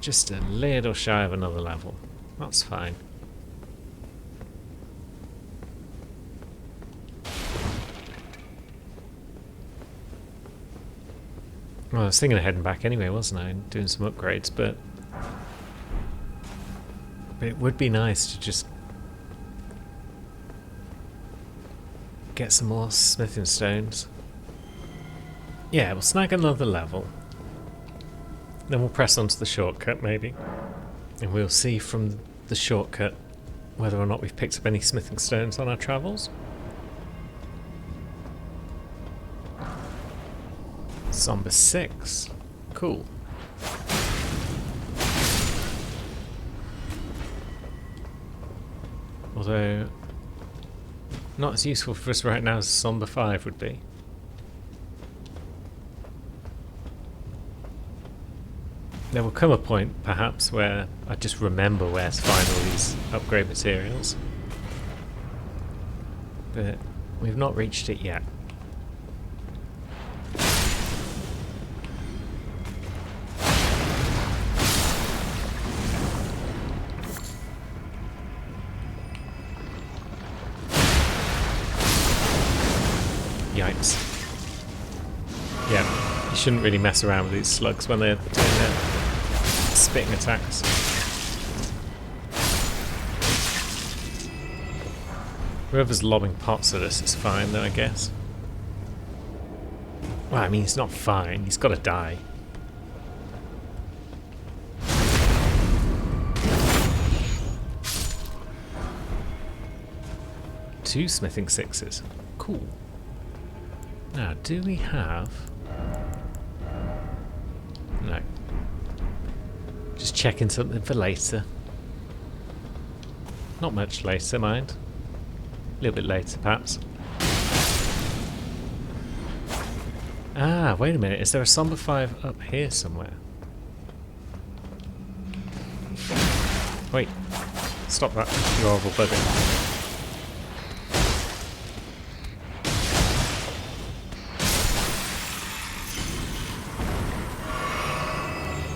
just a little shy of another level. That's fine. Well, I was thinking of heading back anyway, wasn't I? And doing some upgrades, but it would be nice to just get some more smithing stones. Yeah, we'll snag another level. Then we'll press onto the shortcut, maybe. And we'll see from the shortcut whether or not we've picked up any smithing stones on our travels. Somber 6. Cool. Although, not as useful for us right now as Somber 5 would be. There will come a point, perhaps, where I just remember where to find all these upgrade materials. But we've not reached it yet. Yikes. Yeah, you shouldn't really mess around with these slugs when they're doing their spitting attacks. Whoever's lobbing pots at us is fine though, I guess. Well, I mean, he's not fine, he's got to die. Two smithing 6s. Cool. Now, do we have... No. Just checking something for later. Not much later, mind. A little bit later, perhaps. Ah, wait a minute. Is there a Somber 5 up here somewhere? Wait. Stop that, you horrible bugger.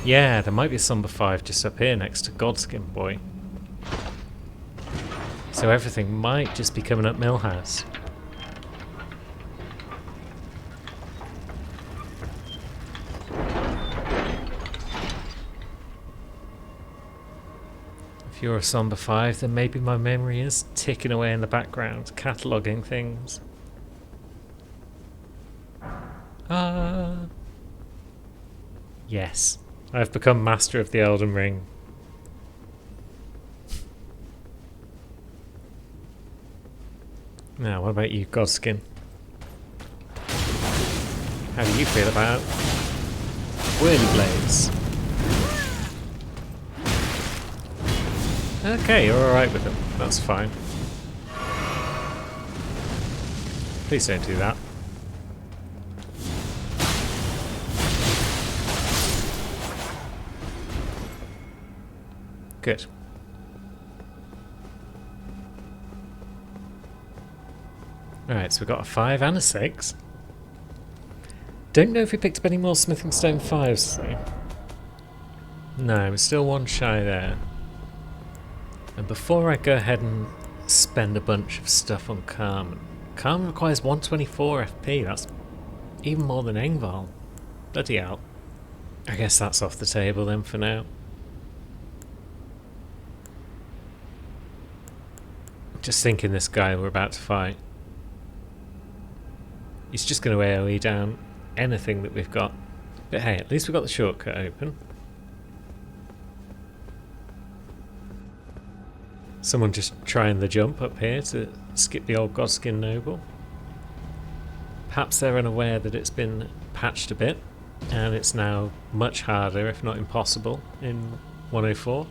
Yeah, there might be a Somber 5 just up here next to Godskin Boy. So everything might just be coming up Millhouse. If you're a Somber 5, then maybe my memory is ticking away in the background, cataloguing things. Yes. I've become master of the Elden Ring. Now, what about you, Godskin? How do you feel about Whirly Blades? Okay, you're alright with them. That's fine. Please don't do that. Good. Alright, so we've got a 5 and a 6. Don't know if we picked up any more Smithing Stone 5s though. No, we're still one shy there. And before I go ahead and spend a bunch of stuff on Carmen. Carmen requires 124 FP, that's even more than Engvall. Bloody hell. I guess that's off the table then for now. Just thinking this guy we're about to fight. He's just going to AoE down anything that we've got. But hey, at least we've got the shortcut open. Someone just trying the jump up here to skip the old Godskin Noble. Perhaps they're unaware that it's been patched a bit and it's now much harder, if not impossible, in 104.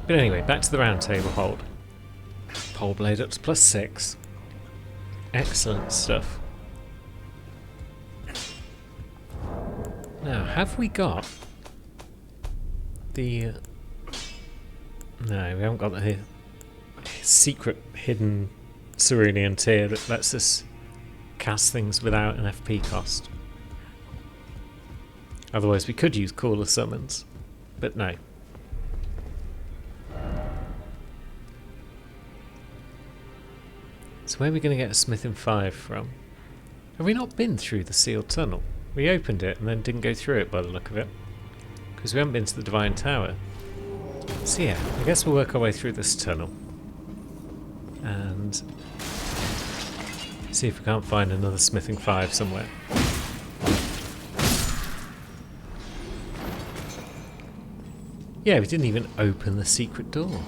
But anyway, back to the round table hold. Pole blade up to +6. Excellent stuff. Now, have we got the... No, we haven't got the secret hidden cerulean tier that lets us cast things without an FP cost. Otherwise we could use cooler summons. But no. So where are we going to get a smithing 5 from? Have we not been through the sealed tunnel? We opened it and then didn't go through it by the look of it. Because we haven't been to the Divine Tower. So yeah, I guess we'll work our way through this tunnel. And see if we can't find another smithing 5 somewhere. Yeah, we didn't even open the secret door.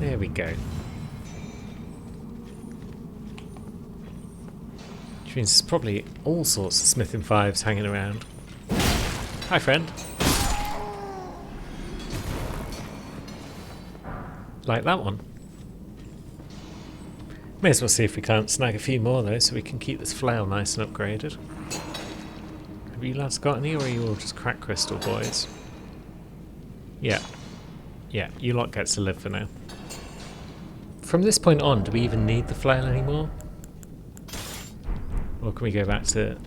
There we go. Which means there's probably all sorts of smithing 5s hanging around. Hi, friend. Like that one. May as well see if we can't snag a few more though, so we can keep this flail nice and upgraded. Have you lads got any, or are you all just crack crystal boys? Yeah. Yeah, you lot get to live for now. From this point on, do we even need the flail anymore? Or can we go back to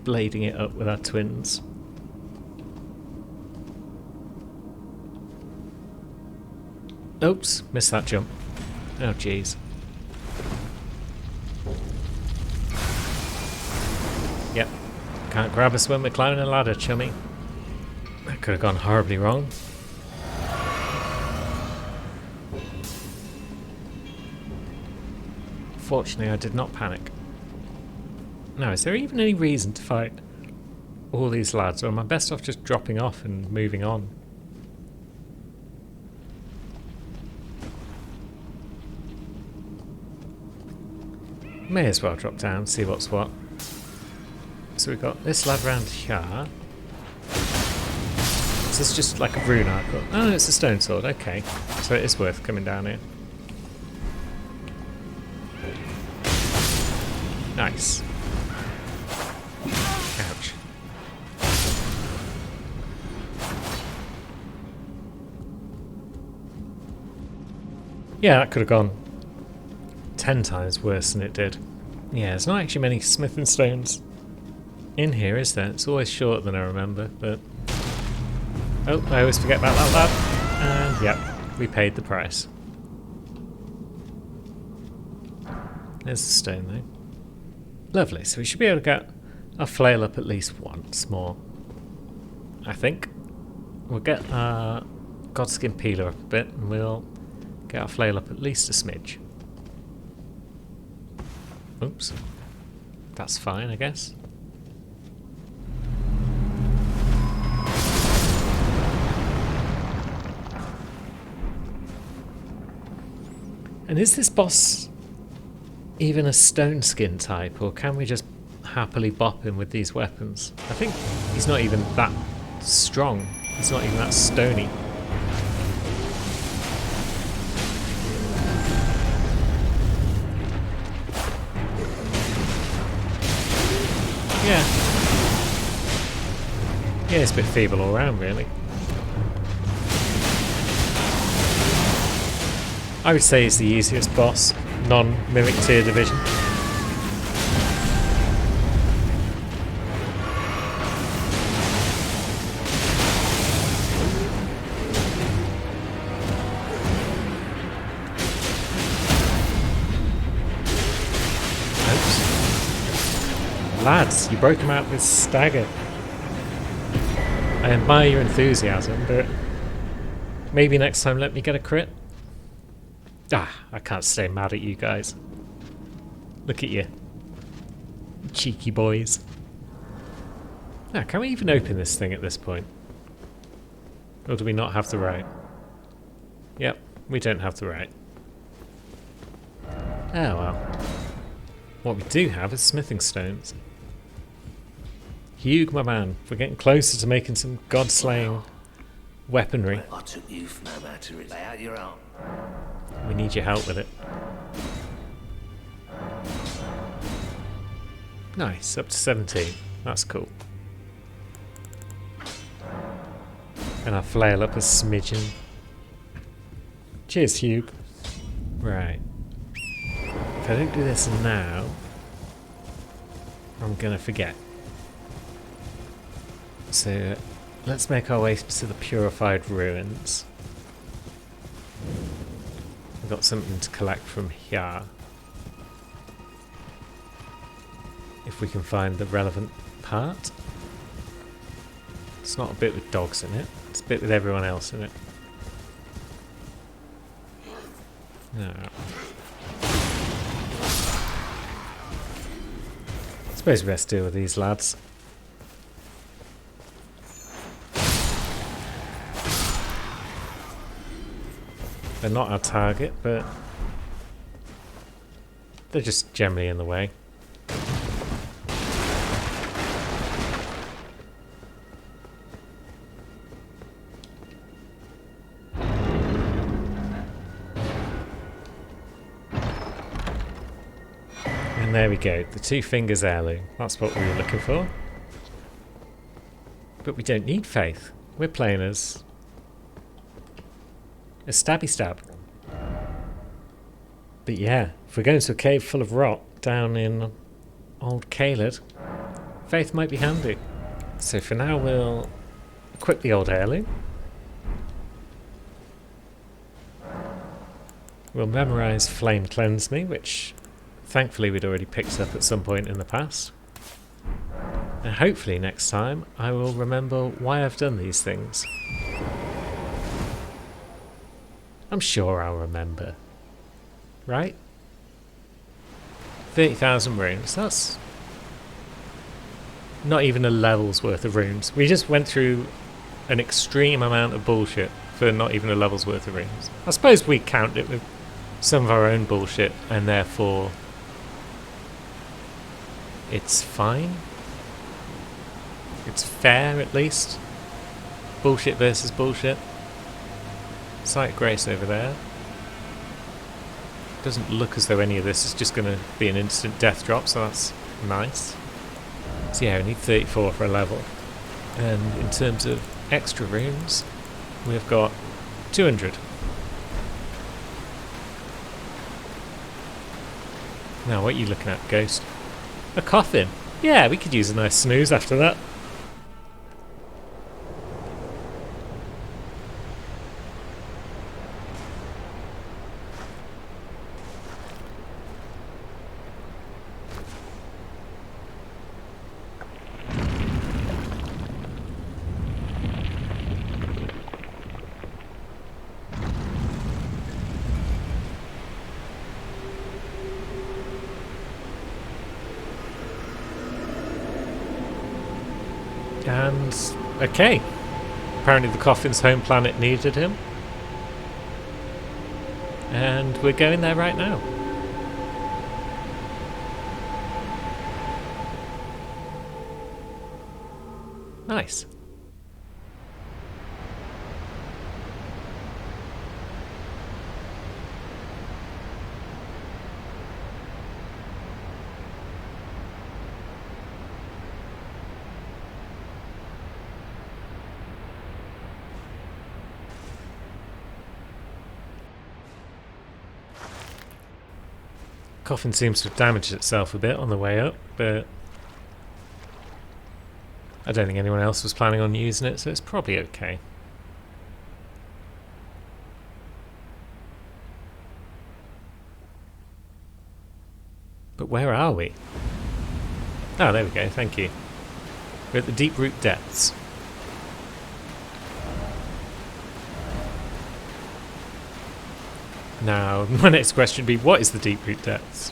blading it up with our twins? Oops, missed that jump. Oh jeez. Yep, can't grab us when we're climbing a ladder, chummy. That could have gone horribly wrong. Fortunately, I did not panic. Now, is there even any reason to fight all these lads, or am I best off just dropping off and moving on? May as well drop down, see what's what. So we've got this lad round here. Is this just like a rune I've got? Oh, it's a stone sword, okay. So it is worth coming down here. Nice. Ouch. Yeah, that could have gone 10 times worse than it did. Yeah, there's not actually many smithing stones in here, is there? It's always shorter than I remember, but... Oh, I always forget about that lad. And yep, we paid the price. There's the stone though. Lovely, so we should be able to get our flail up at least once more. I think. We'll get our Godskin peeler up a bit and we'll get our flail up at least a smidge. Oops. That's fine, I guess. And is this boss even a stone skin type, or can we just happily bop him with these weapons? I think he's not even that strong. He's not even that stony. Yeah. Yeah, it's a bit feeble all around, really. I would say he's the easiest boss, non-Mimic tier division. Oops. Lads, you broke him out with stagger. I admire your enthusiasm, but maybe next time let me get a crit. Ah, I can't stay mad at you guys. Look at you. Cheeky boys. Now, can we even open this thing at this point? Or do we not have the right? Yep, we don't have the right. Oh well. What we do have is smithing stones. Hugh, my man, we're getting closer to making some god-slaying weaponry. I took you for no matter. Lay out your arm. We need your help with it. Nice, up to 17. That's cool. And I flail up a smidgen. Cheers, Hugh. Right. If I don't do this now, I'm gonna forget. so let's make our way to the Purified Ruins. We've got something to collect from here. If we can find the relevant part. It's not a bit with dogs in it, it's a bit with everyone else in it. No. Suppose we best deal with these lads. They're not our target, but they're just generally in the way. And there we go, the Two Fingers heirloom. That's what we were looking for. But we don't need faith. We're playing as a stabby stab. But yeah, if we're going to a cave full of rock down in Old Caelid, faith might be handy. So for now we'll equip the old heirloom. We'll memorise Flame Cleanse Me, which thankfully we'd already picked up at some point in the past. And hopefully next time I will remember why I've done these things. I'm sure I'll remember. Right? 30,000 runes, that's not even a level's worth of runes. We just went through an extreme amount of bullshit for not even a level's worth of runes. I suppose we count it with some of our own bullshit and therefore it's fine. It's fair at least. Bullshit versus bullshit. Sight Grace over there. Doesn't look as though any of this is just going to be an instant death drop, so that's nice. So yeah, we need 34 for a level. And in terms of extra runes, we've got 200. Now, what are you looking at, Ghost? A coffin. Yeah, we could use a nice snooze after that. And, okay. Apparently the coffin's home planet needed him. And we're going there right now. Nice. Coffin seems to have damaged itself a bit on the way up, but I don't think anyone else was planning on using it, so it's probably okay. But where are we? Oh, there we go, thank you. We're at the Deep Root Depths. Now, my next question would be, what is the Deep Root Depths?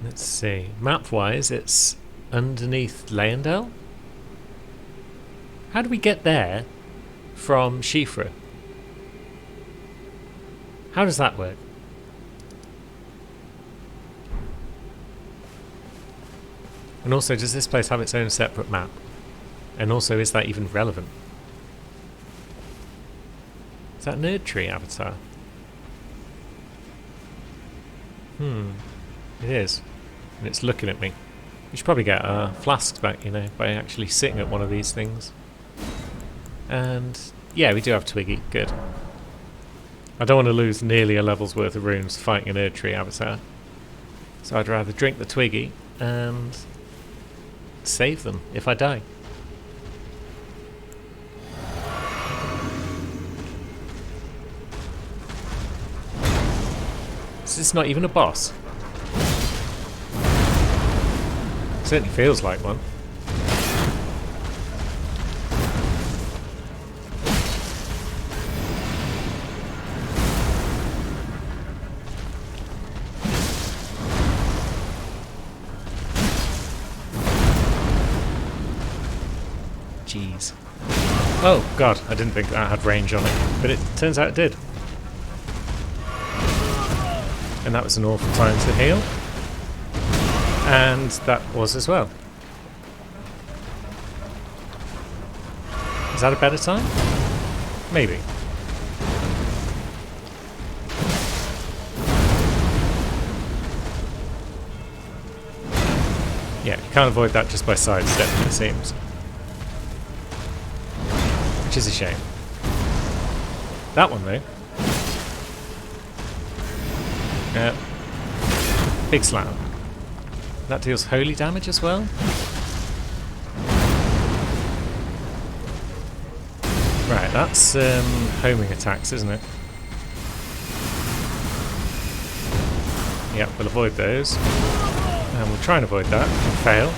Let's see. Map-wise, it's underneath Leyendell? How do we get there from Siofra? How does that work? And also, does this place have its own separate map? And also, is that even relevant? Is that Nerd Tree avatar? It is. And it's looking at me. We should probably get our flasks back, you know, by actually sitting at one of these things. And yeah, we do have Twiggy. Good. I don't want to lose nearly a level's worth of runes fighting a Nerd Tree avatar. So I'd rather drink the Twiggy and save them if I die. Is this not even a boss? Certainly feels like one. Jeez. Oh god, I didn't think that had range on it, but it turns out it did. And that was an awful time to heal. And that was as well. Is that a better time? Maybe. Yeah, you can't avoid that just by sidestepping, it seems. Which is a shame. That one though. Big slam. That deals holy damage as well. Right, that's homing attacks, isn't it? Yep, we'll avoid those. And we'll try and avoid that and fail.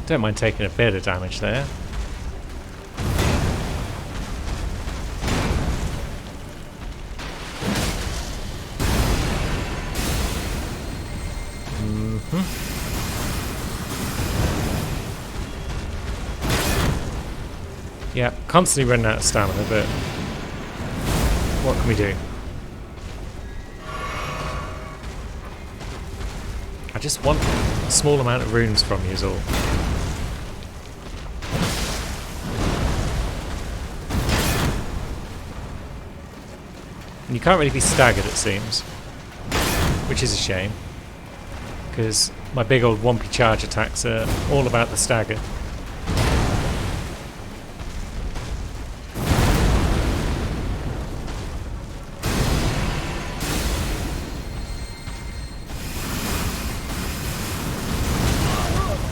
Don't mind taking a bit of damage there. Yeah, constantly running out of stamina, but what can we do? I just want a small amount of runes from you is all. And you can't really be staggered, it seems, which is a shame, because my big old Wompy charge attacks are all about the stagger.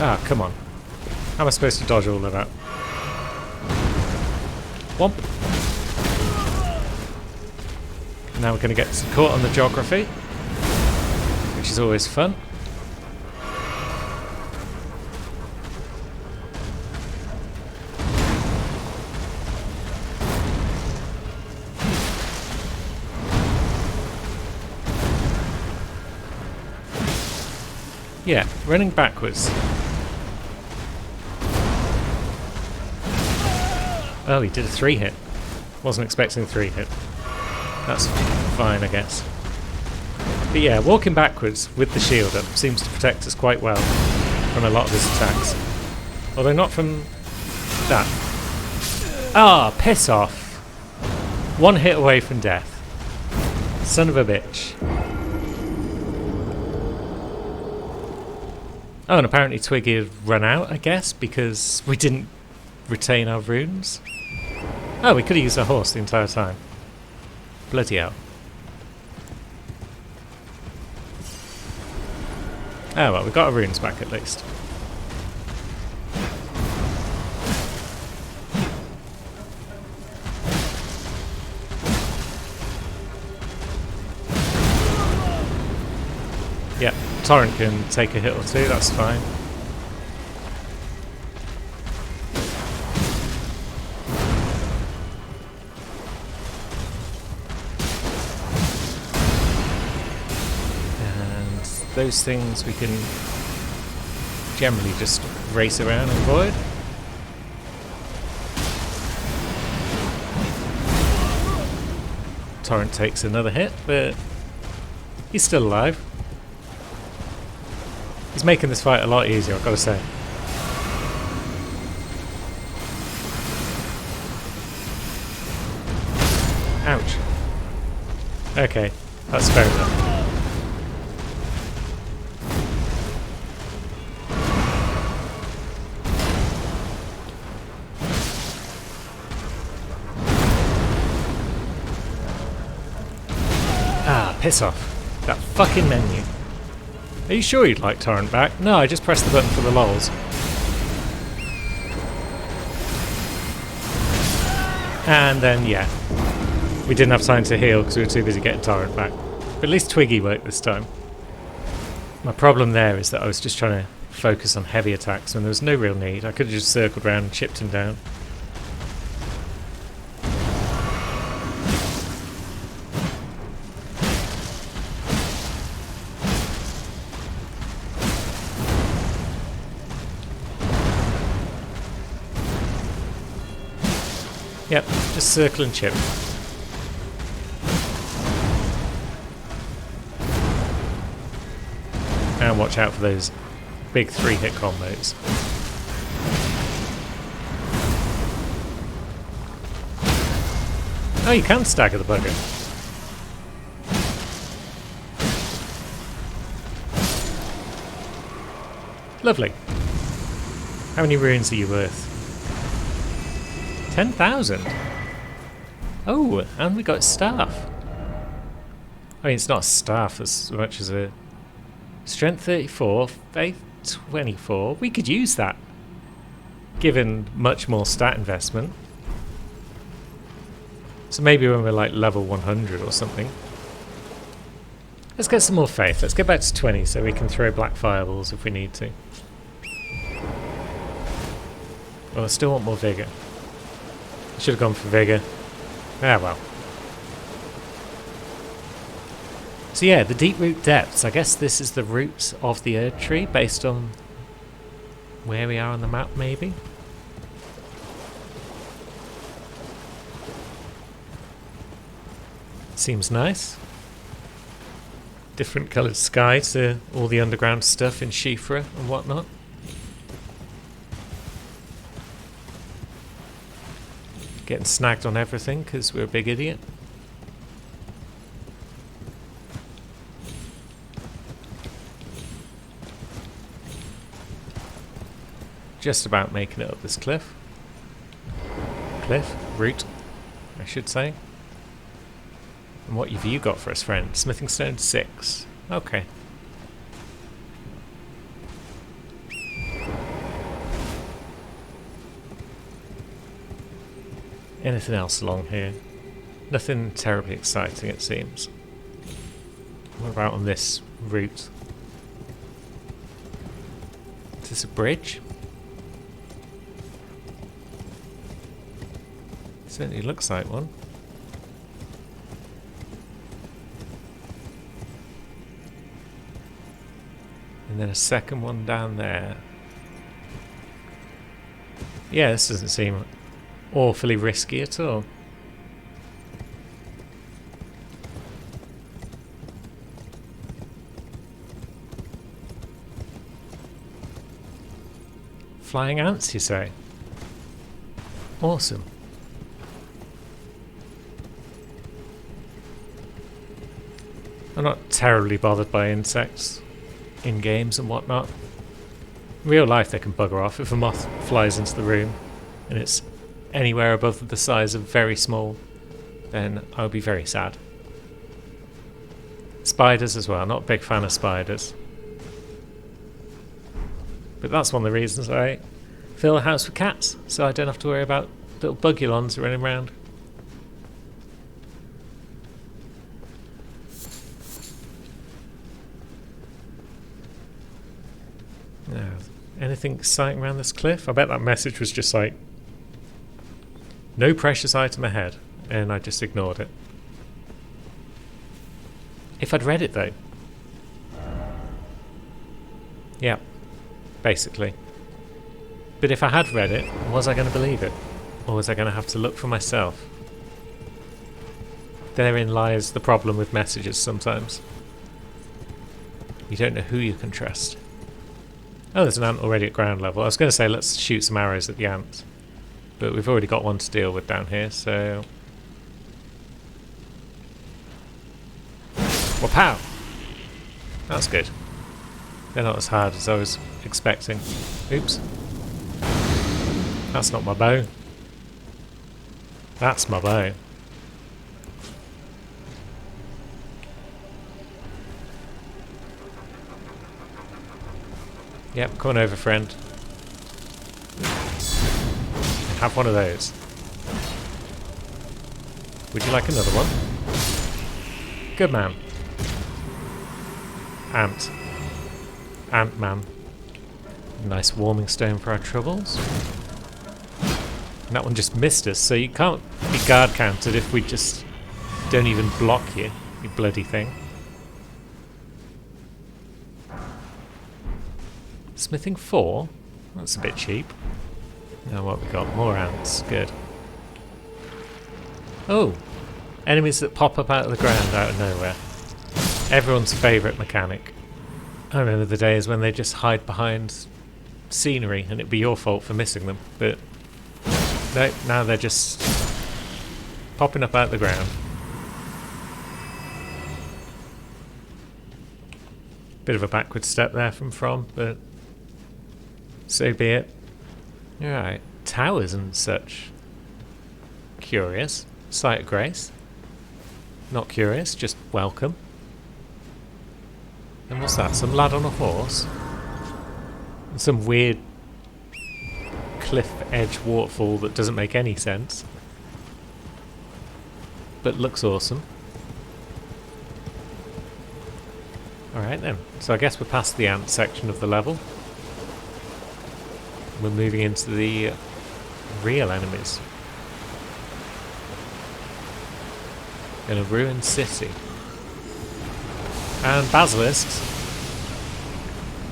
Ah, come on. How am I supposed to dodge all of that? Womp. Now we're going to get caught on the geography, which is always fun. Yeah, running backwards. Oh, he did a 3-hit. Wasn't expecting a 3-hit. That's fine, I guess. But yeah, walking backwards with the shield up seems to protect us quite well from a lot of his attacks. Although not from that. Ah, piss off. 1 hit away from death. Son of a bitch. Oh, and apparently Twiggy had run out, I guess, because we didn't retain our runes. Oh, we could have used our horse the entire time. Bloody hell. Oh well, we got our runes back at least. Yep, Torrent can take a hit or two, that's fine. Those things we can generally just race around and avoid. Torrent takes another hit, but he's still alive. He's making this fight a lot easier, I've got to say. Ouch. Okay, that's fair enough. Piss off. That fucking menu. Are you sure you'd like torrent back? No, I just pressed the button for the lols. And then, yeah. We didn't have time to heal because we were too busy getting torrent back. But at least Twiggy worked this time. My problem there is that I was just trying to focus on heavy attacks when there was no real need. I could have just circled around and chipped him down. Yep, just circle and chip. And watch out for those big 3-hit combos. Oh, you can stagger the bugger. Lovely. How many runes are you worth? 10,000. Oh, and we got staff. I mean, it's not a staff as much as a strength 34, faith 24. We could use that, given much more stat investment. So maybe when we're like level 100 or something. Let's get some more faith. Let's get back to 20 so we can throw black fireballs if we need to. Oh, I still want more vigor. Should have gone for vigor. Ah well. So yeah, the deep root depths. I guess this is the roots of the Erd Tree based on where we are on the map, maybe. Seems nice. Different coloured sky to all the underground stuff in Shifra and whatnot. Getting snagged on everything because we're a big idiot. Just about making it up this cliff. Route, I should say. And what have you got for us, friend? Smithing stone 6. Okay. Anything else along here? Nothing terribly exciting, it seems. What about on this route? Is this a bridge? Certainly looks like one. And then a second one down there. Yeah, this doesn't seem awfully risky at all. Flying ants, you say? Awesome. I'm not terribly bothered by insects in games and whatnot. In real life they can bugger off. If a moth flies into the room and it's anywhere above the size of very small, then I would be very sad. Spiders as well. Not a big fan of spiders. But that's one of the reasons I fill a house with cats, so I don't have to worry about little bugulons running around. Anything exciting around this cliff? I bet that message was just like, no precious item ahead, and I just ignored it. If I'd read it though. Yeah, basically. But if I had read it, was I going to believe it? Or was I going to have to look for myself? Therein lies the problem with messages sometimes. You don't know who you can trust. Oh, there's an ant already at ground level. I was going to say let's shoot some arrows at the ants. But we've already got one to deal with down here, so... Well, pow! That's good. They're not as hard as I was expecting. Oops. That's not my bow. That's my bow. Yep, come on over, friend. Have one of those. Would you like another one? Good man. Ant. Ant-Man. Nice warming stone for our troubles. And that one just missed us, so you can't be guard counted if we just don't even block you, you bloody thing. Smithing 4? That's a bit cheap. Now what we got? More ants. Good. Oh! Enemies that pop up out of the ground out of nowhere. Everyone's favourite mechanic. I remember the days when they just hide behind scenery and it'd be your fault for missing them, but no, now they're just popping up out of the ground. Bit of a backward step there from, but so be it. Alright, towers and such. Curious. Sight of grace. Not curious, just welcome. And what's that? Some lad on a horse? And some weird cliff edge waterfall that doesn't make any sense. But looks awesome. Alright then, so I guess we're past the ant section of the level. We're moving into the real enemies. In a ruined city. And basilisks.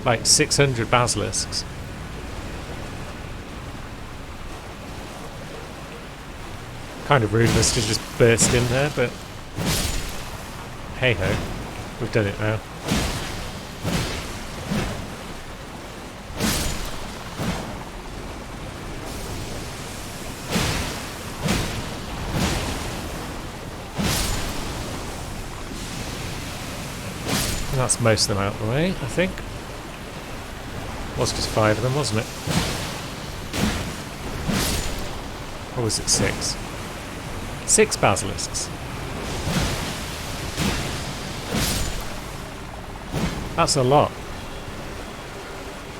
Like 600 basilisks. Kind of rude of us to just burst in there, but hey ho, we've done it now. That's most of them out of the way, I think. Was just 5 of them, wasn't it? Or was it 6? 6 basilisks. That's a lot.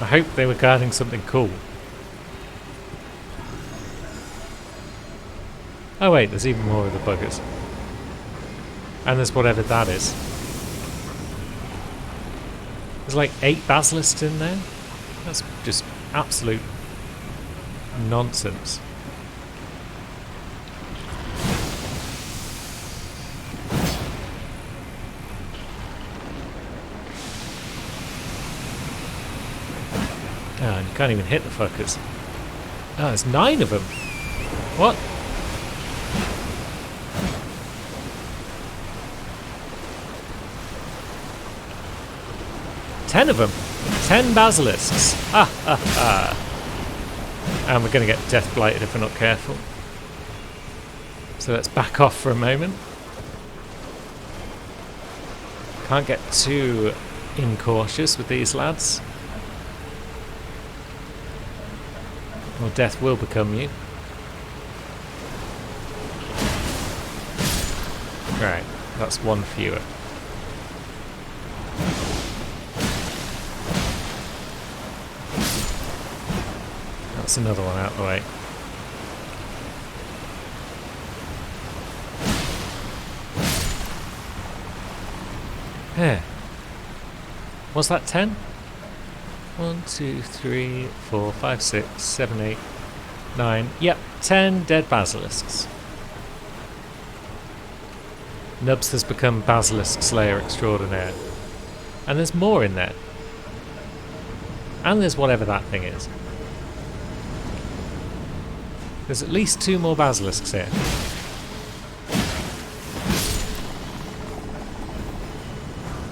I hope they were guarding something cool. Oh wait, there's even more of the buggers. And there's whatever that is. There's like 8 basilisks in there. That's just absolute nonsense. Oh, and you can't even hit the fuckers. Oh, there's 9 of them. What? Ten of them. 10 basilisks. Ha ha ha. And we're going to get death blighted if we're not careful. So let's back off for a moment. Can't get too incautious with these lads. Or death will become you. Right, that's 1 fewer. That's another one out of the way. Here. Was that 10? 1, 2, 3, 4, 5, 6, 7, 8, 9. Yep, 10 dead basilisks. Nubs has become basilisk slayer extraordinaire. And there's more in there. And there's whatever that thing is. There's at least 2 more basilisks here.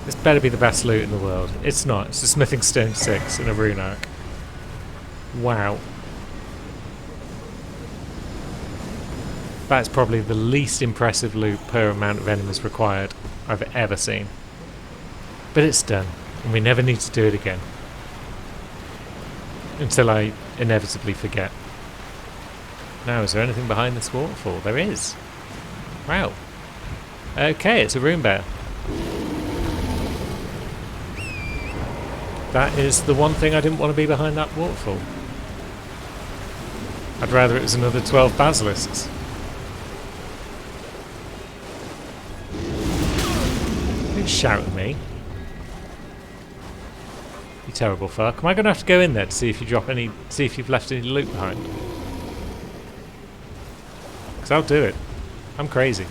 This better be the best loot in the world. It's not. It's a Smithing Stone 6 and a Rune Arc. Wow. That's probably the least impressive loot per amount of enemies required I've ever seen. But it's done, and we never need to do it again. Until I inevitably forget. Now, is there anything behind this waterfall? There is. Wow. Okay, it's a rune bear. that is the one thing I didn't want to be behind that waterfall. I'd rather it was another 12 basilisks. Don't shout at me. You terrible fuck. Am I going to have to go in there to see if you drop any, see if you've left any loot behind? Because I'll do it. I'm crazy.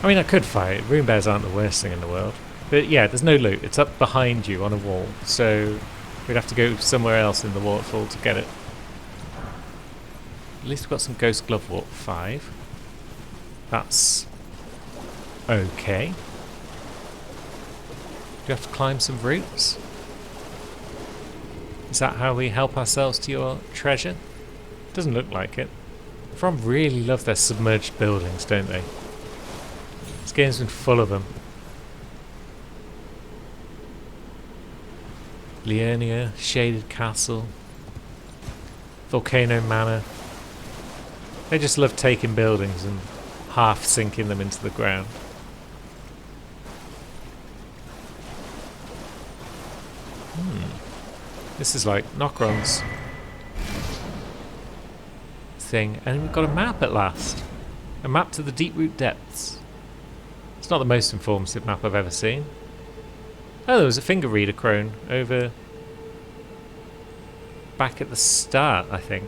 I mean, I could fight. Rune bears aren't the worst thing in the world. But yeah, there's no loot. It's up behind you on a wall. So we'd have to go somewhere else in the waterfall to get it. At least we've got some Ghost Glove Wart 5. That's okay. Do you have to climb some roots? Is that how we help ourselves to your treasure? Doesn't look like it. From really love their submerged buildings, don't they? This game's been full of them. Liurnia, Shaded Castle, Volcano Manor. They just love taking buildings and half sinking them into the ground. This is like Nokron's thing. And we've got a map at last. A map to the Deeproot Depths. It's not the most informative map I've ever seen. Oh, there was a finger reader crone over back at the start, I think.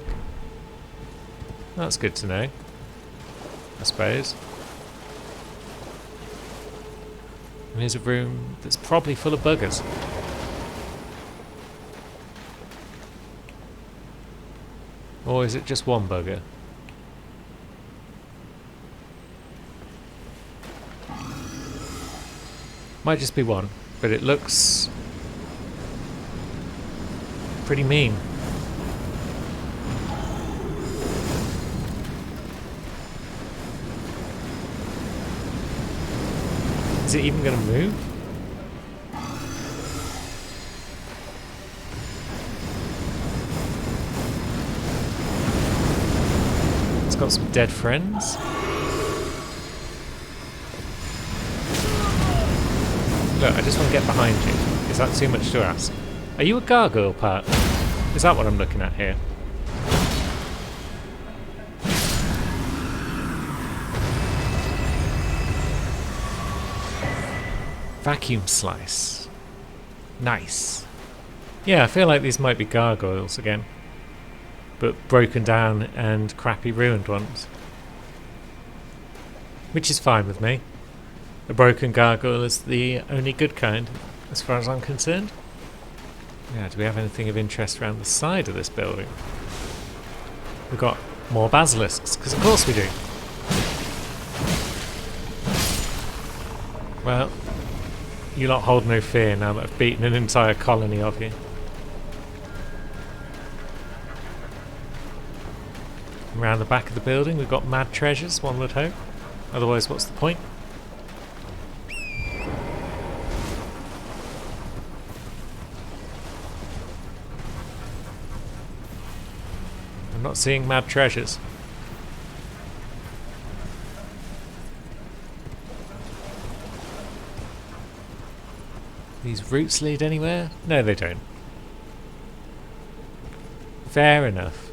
That's good to know, I suppose. And here's a room that's probably full of buggers. Or is it just one bugger? Might just be one, but it looks pretty mean. Is it even going to move? It's got some dead friends. Look, I just want to get behind you. Is that too much to ask? Are you a gargoyle, Pat? Is that what I'm looking at here? Vacuum slice. Nice. Yeah, I feel like these might be gargoyles again. But broken down and crappy ruined ones. Which is fine with me. A broken gargoyle is the only good kind, as far as I'm concerned. Yeah, do we have anything of interest around the side of this building? We've got more basilisks, because of course we do. Well, you lot hold no fear now that I've beaten an entire colony of you. Around the back of the building we've got mad treasures, one would hope. Otherwise, what's the point? I'm not seeing mad treasures. These routes lead anywhere? No, they don't. Fair enough.